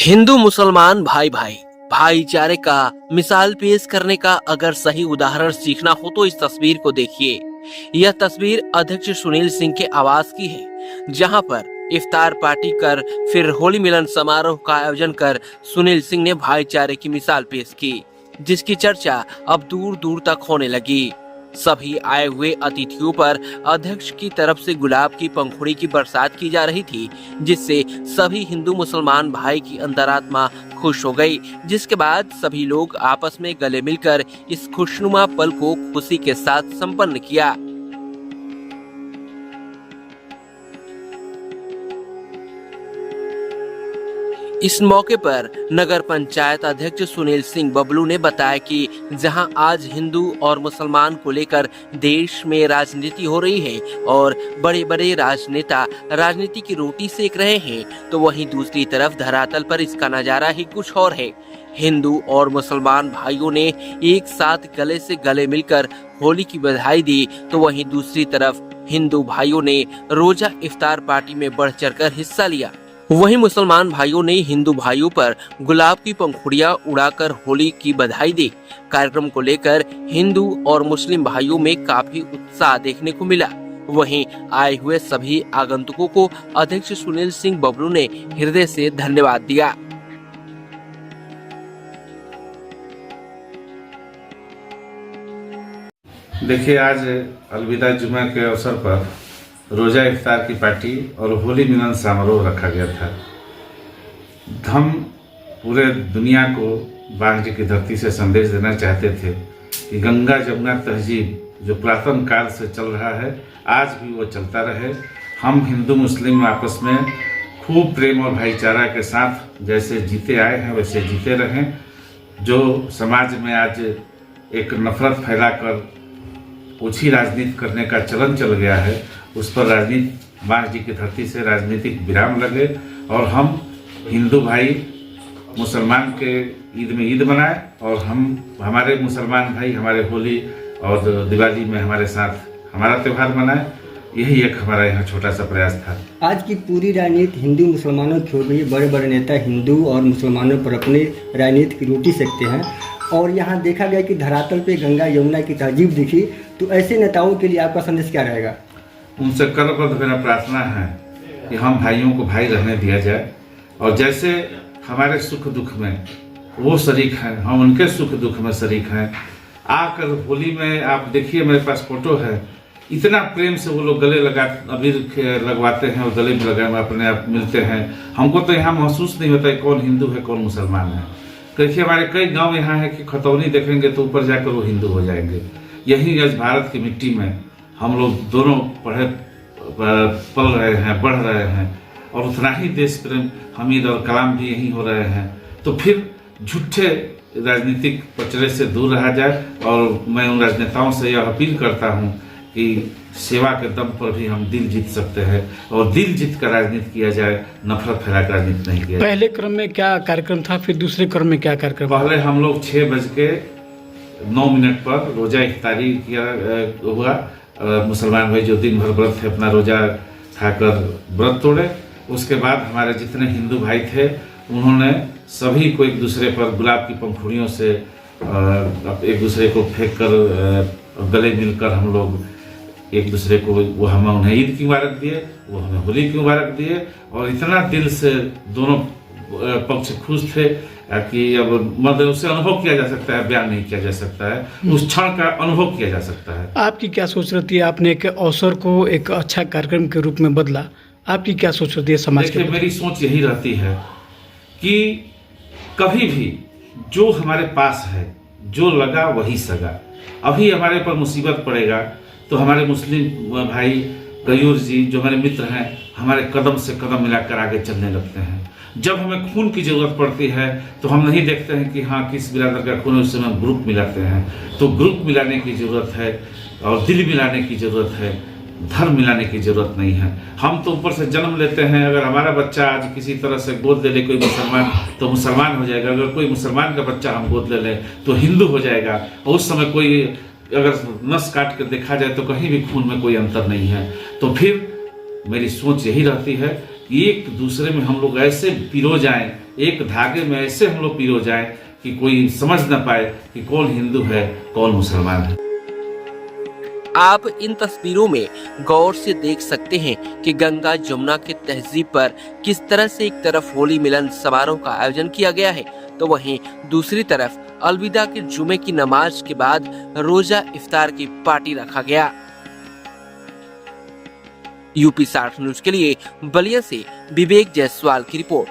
हिंदू मुसलमान भाई भाई भाईचारे का मिसाल पेश करने का अगर सही उदाहरण सीखना हो तो इस तस्वीर को देखिए। यह तस्वीर अध्यक्ष सुनील सिंह के आवास की है, जहां पर इफ्तार पार्टी कर फिर होली मिलन समारोह का आयोजन कर सुनील सिंह ने भाईचारे की मिसाल पेश की, जिसकी चर्चा अब दूर दूर तक होने लगी। सभी आए हुए अतिथियों पर अध्यक्ष की तरफ से गुलाब की पंखुड़ी की बरसात की जा रही थी, जिससे सभी हिंदू मुसलमान भाई की अंतरात्मा खुश हो गई। जिसके बाद सभी लोग आपस में गले मिलकर इस खुशनुमा पल को खुशी के साथ संपन्न किया। इस मौके पर नगर पंचायत अध्यक्ष सुनील सिंह बबलू ने बताया कि जहां आज हिंदू और मुसलमान को लेकर देश में राजनीति हो रही है और बड़े बड़े राजनेता राजनीति की रोटी सेक रहे हैं, तो वहीं दूसरी तरफ धरातल पर इसका नजारा ही कुछ और है। हिंदू और मुसलमान भाइयों ने एक साथ गले से गले मिलकर होली की बधाई दी, तो वहीं दूसरी तरफ हिंदू भाइयों ने रोजा इफ्तार पार्टी में बढ़ चढ़कर हिस्सा लिया। वहीं मुसलमान भाइयों ने हिंदू भाइयों पर गुलाब की पंखुड़ियां उड़ाकर होली की बधाई दी। कार्यक्रम को लेकर हिंदू और मुस्लिम भाइयों में काफी उत्साह देखने को मिला। वहीं आए हुए सभी आगंतुकों को अध्यक्ष सुनील सिंह बबलू ने हृदय से धन्यवाद दिया। देखिए, आज अलविदा जुमा के अवसर पर रोजा इफ्तार की पार्टी और होली मिलन समारोह रखा गया था। हम पूरे दुनिया को बाघ जी की धरती से संदेश देना चाहते थे कि गंगा जमुना तहजीब जो पुरातन काल से चल रहा है, आज भी वो चलता रहे। हम हिंदू मुस्लिम आपस में खूब प्रेम और भाईचारा के साथ जैसे जीते आए हैं वैसे जीते रहें। जो समाज में आज एक नफरत फैलाकर ओछी राजनीति करने का चलन चल गया है, उस पर राजनीति बाघ जी की धरती से राजनीतिक विराम लगे और हम हिंदू भाई मुसलमान के ईद में ईद मनाएं और हमारे मुसलमान भाई हमारे होली और दिवाली में हमारे साथ हमारा त्यौहार मनाएं। यही एक हमारा यहाँ छोटा सा प्रयास था। आज की पूरी राजनीति हिंदू मुसलमानों की हो गई। बड़े बड़े नेता हिंदू और मुसलमानों पर अपने राजनीति की रोटी सेकते हैं और यहाँ देखा गया कि धरातल पे गंगा यमुना की तहजीब दिखी। तो ऐसे नेताओं के लिए आपका संदेश क्या रहेगा? उनसे करबद्ध मेरा प्रार्थना है कि हम भाइयों को भाई रहने दिया जाए और जैसे हमारे सुख दुख में वो शरीक हैं, हम उनके सुख दुख में शरीक हैं। आकर होली में आप देखिए, मेरे पास फोटो है, इतना प्रेम से वो लोग गले अबीर लगवाते हैं और गले में लगा अपने आप मिलते हैं। हमको तो यहाँ महसूस नहीं होता है कौन हिंदू है कौन मुसलमान है। देखिए, हमारे कई गांव यहाँ है कि खतौनी देखेंगे तो ऊपर जाकर वो हिंदू हो जाएंगे। यही आज भारत की मिट्टी में हम लोग दोनों पल रहे हैं, बढ़ रहे हैं और उतना ही देश प्रेम हमीद और कलाम भी यही हो रहे हैं। तो फिर झूठे राजनीतिक पचड़े से दूर रहा जाए और मैं उन राजनेताओं से यह अपील करता हूं कि सेवा के दम पर भी हम दिल जीत सकते हैं और दिल जीत कर राजनीति किया जाए, नफरत फैलाकर राजनीति नहीं किया जाए। पहले क्रम में क्या कार्यक्रम था, फिर दूसरे क्रम में क्या कार्यक्रम? पहले हम लोग 6:09 पर रोजा इफ्तारी किया हुआ। मुसलमान भाई जो दिन भर व्रत थे अपना रोजा खाकर व्रत तोड़े। उसके बाद हमारे जितने हिंदू भाई थे उन्होंने सभी को एक दूसरे पर गुलाब की पंखुड़ियों से एक दूसरे को फेंक कर गले मिलकर हम लोग एक दूसरे को हम उन्हें ईद की मुबारक दिए, वो हमें होली की मुबारक दिए और इतना दिल से दोनों पक्ष खुश थे कि अब मतलब उससे अनुभव किया जा सकता है, बयान नहीं किया जा सकता है। उस क्षण का अनुभव किया जा सकता है। आपकी क्या सोच रहती है? आपने एक अवसर को एक अच्छा कार्यक्रम के रूप में बदला, आपकी क्या सोच रहती है समाज के? मेरी सोच यही रहती है कि कभी भी जो हमारे पास है, जो लगा वही सगा। अभी हमारे पर मुसीबत पड़ेगा तो हमारे मुस्लिम भाई गयूर जी जो हमारे मित्र हैं, हमारे कदम से कदम मिलाकर आगे चलने लगते हैं। जब हमें खून की जरूरत पड़ती है तो हम नहीं देखते हैं कि हाँ किस बिरादर का खून है, उस समय ग्रुप मिलाते हैं। तो ग्रुप मिलाने की जरूरत है और दिल मिलाने की जरूरत है, धर्म मिलाने की जरूरत नहीं है। हम तो ऊपर से जन्म लेते हैं, अगर हमारा बच्चा आज किसी तरह से गोद ले ले कोई मुसलमान तो मुसलमान हो जाएगा, अगर कोई मुसलमान का बच्चा हम गोद ले लें तो हिंदू हो जाएगा। और उस समय कोई अगर नस काट कर देखा जाए तो कहीं भी खून में कोई अंतर नहीं है। तो फिर मेरी सोच यही रहती है कि एक दूसरे में हम लोग ऐसे पिरो जाएं एक धागे में ऐसे हम लोग पिरो जाएं कि कोई समझ न पाए कि कौन हिंदू है कौन मुसलमान है। आप इन तस्वीरों में गौर से देख सकते हैं कि गंगा जमुना के तहजीब पर किस तरह से एक तरफ होली मिलन समारोह का आयोजन किया गया है, तो वहीं दूसरी तरफ अलविदा के जुमे की नमाज के बाद रोजा इफ्तार की पार्टी रखा गया। यूपी 60 न्यूज के लिए बलिया से विवेक जायसवाल की रिपोर्ट।